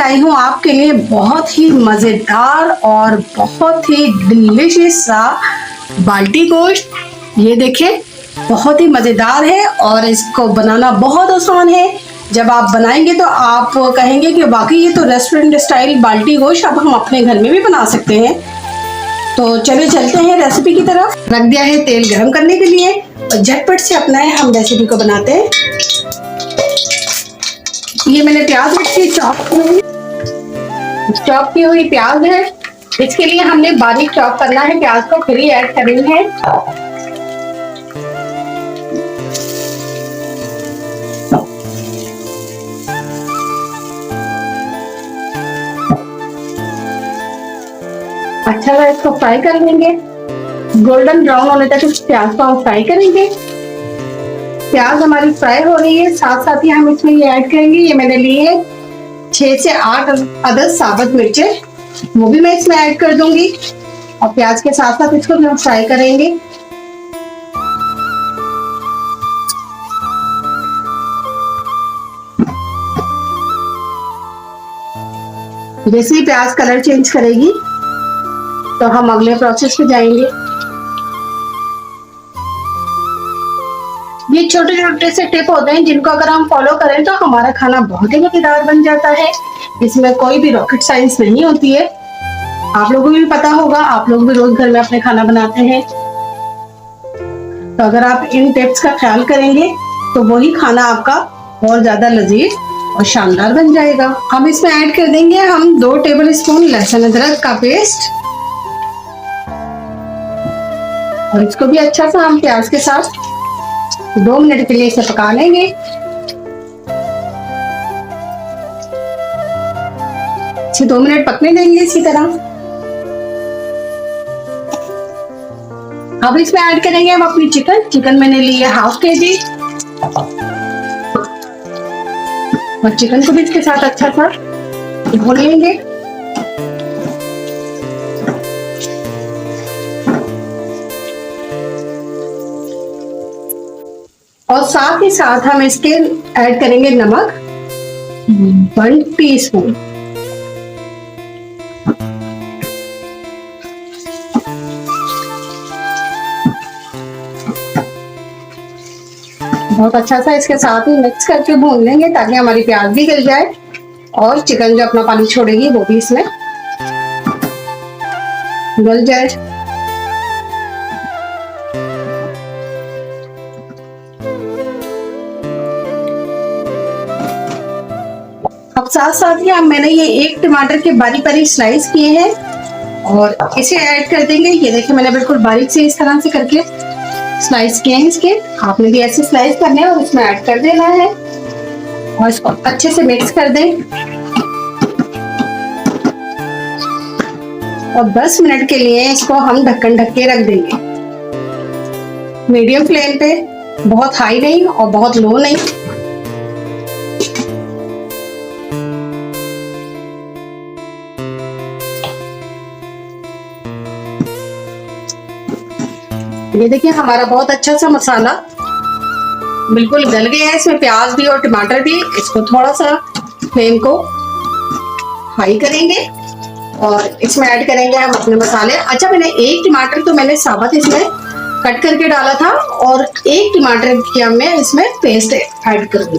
लाई हूँ आपके लिए बहुत ही मज़ेदार और बहुत ही डिलीशियस सा बाल्टी गोश्त। ये देखें, बहुत ही मज़ेदार है और इसको बनाना बहुत आसान है। जब आप बनाएंगे तो आप कहेंगे कि वाकई ये तो रेस्टोरेंट स्टाइल बाल्टी गोश्त अब हम अपने घर में भी बना सकते हैं। तो चलिए चलते हैं रेसिपी की तरफ। रख दिया है तेल गरम करने के लिए और झटपट से अपना हम रेसिपी को बनाते हैं। ये मैंने प्याज रखी, चॉप की हुई प्याज है। इसके लिए हमने बारीक चॉप करना है प्याज को, फिर ही ऐड करनी है। अच्छा सा इसको फ्राई कर लेंगे, गोल्डन ब्राउन होने तक इस प्याज को हम फ्राई करेंगे। प्याज हमारी फ्राई हो रही है, साथ साथ ही हम इसमें ये ऐड करेंगे। ये मैंने लिए 6 से 8 अदद साबुत मिर्चें, वो भी मैं इसमें ऐड कर दूंगी और प्याज के साथ साथ इसको हम फ्राई करेंगे। जैसे ही प्याज कलर चेंज करेगी तो हम अगले प्रोसेस पे जाएंगे। ये छोटे छोटे से टिप होते हैं जिनको अगर हम फॉलो करें तो हमारा खाना बहुत ही मजेदार बन जाता है। इसमें कोई भी रॉकेट साइंस नहीं होती है। आप लोगों को भी पता होगा, आप लोग भी रोज घर में अपने खाना बनाते हैं। तो अगर आप इन टिप्स का ख्याल करेंगे तो वही खाना आपका और ज्यादा लजीज और शानदार बन जाएगा। हम इसमें ऐड कर देंगे हम 2 टेबल स्पून लहसुन अदरक का पेस्ट और इसको भी अच्छा सा हम प्याज के साथ 2 मिनट के लिए इसे पका लेंगे। इसे 2 मिनट पकने देंगे इसी तरह। अब इसमें ऐड करेंगे हम अपनी चिकन मैंने ली है ½ kg और चिकन को भी इसके साथ अच्छा सा भून लेंगे। और साथ ही साथ हम इसके ऐड करेंगे नमक 1 टीस्पून। बहुत अच्छा सा इसके साथ ही मिक्स करके भून लेंगे ताकि हमारी प्याज भी गल जाए और चिकन जो अपना पानी छोड़ेगी वो भी इसमें गल जाए। अब साथ साथ ही मैंने ये 1 टमाटर के बारीक बारीक स्लाइस किए हैं और इसे ऐड कर देंगे। ये देखिए मैंने बिल्कुल बारीक से इस तरह से करके स्लाइस किए हैं इसके। आपने भी ऐसे स्लाइस करने हैं और इसमें ऐड कर देना है और इसको अच्छे से मिक्स कर दें और 10 मिनट के लिए इसको हम ढक्कन ढक के रख देंगे मीडियम फ्लेम पे, बहुत हाई नहीं और बहुत लो नहीं। ये देखिए हमारा बहुत अच्छा सा मसाला बिल्कुल गल गया है। इसमें प्याज भी और टमाटर भी। इसको थोड़ा सा फ्लेम को हाई करेंगे और इसमें ऐड करेंगे हम अपने मसाले। अच्छा, मैंने 1 टमाटर तो मैंने साबुत इसमें कट करके डाला था और 1 टमाटर की मैं इसमें पेस्ट ऐड करूंगी।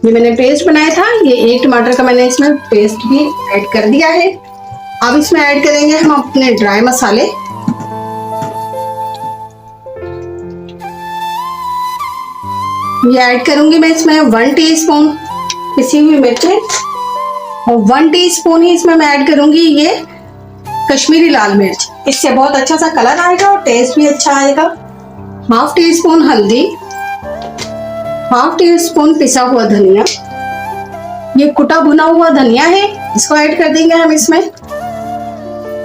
ये मैंने पेस्ट बनाया था, ये 1 टमाटर का मैंने इसमें पेस्ट भी ऐड कर दिया है। अब इसमें ऐड करेंगे हम अपने ड्राई मसाले। ये ऐड करूंगी मैं इसमें 1 टीस्पून पिसी हुई मिर्चें और 1 टीस्पून ही इसमें मैं ऐड करूंगी ये कश्मीरी लाल मिर्च। इससे बहुत अच्छा सा कलर आएगा और टेस्ट भी अच्छा आएगा। ½ टीस्पून हल्दी, ½ टीस्पून पिसा हुआ धनिया, ये कुटा भुना हुआ धनिया है, इसको ऐड कर देंगे हम इसमें।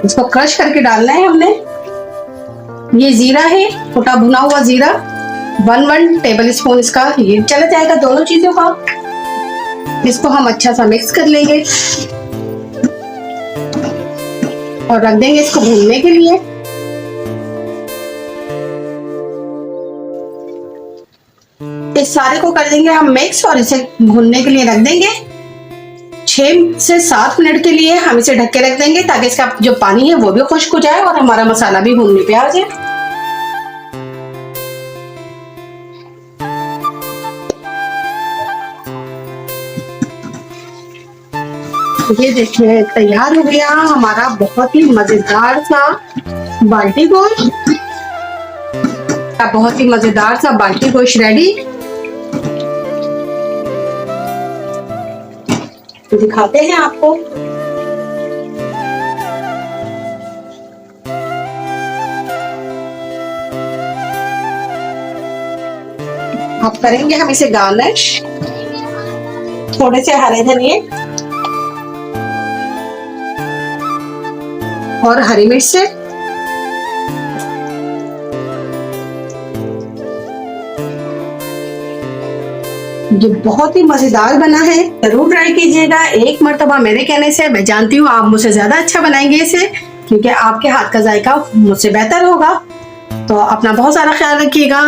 इसको क्रश करके डालना है हमने। ये जीरा है, कुटा भुना हुआ जीरा 1 टेबल स्पून इसका ये चला जाएगा, दोनों चीजों का। इसको हम अच्छा सा मिक्स कर लेंगे और रख देंगे इसको भूनने के लिए। इस सारे को कर देंगे हम मिक्स और इसे भूनने के लिए रख देंगे। 6 से 7 मिनट के लिए हम इसे ढक के रख देंगे ताकि इसका जो पानी है वो भी खुश्क हो जाए और हमारा मसाला भी भूनने पे आ जाए। ये देखिए तैयार हो गया हमारा बहुत ही मजेदार सा बाल्टी गोश्त। बहुत ही मजेदार सा बाल्टी गोश्त रेडी। दिखाते हैं आपको। अब करेंगे हम इसे गार्निश थोड़े से हरे धनिए और हरी मिर्च से। ये बहुत ही मजेदार बना है, जरूर ट्राई कीजिएगा एक मर्तबा। मेरे कहने से मैं जानती हूँ आप मुझसे ज्यादा अच्छा बनाएंगे इसे, क्योंकि आपके हाथ का जायका मुझसे बेहतर होगा। तो अपना बहुत सारा ख्याल रखिएगा।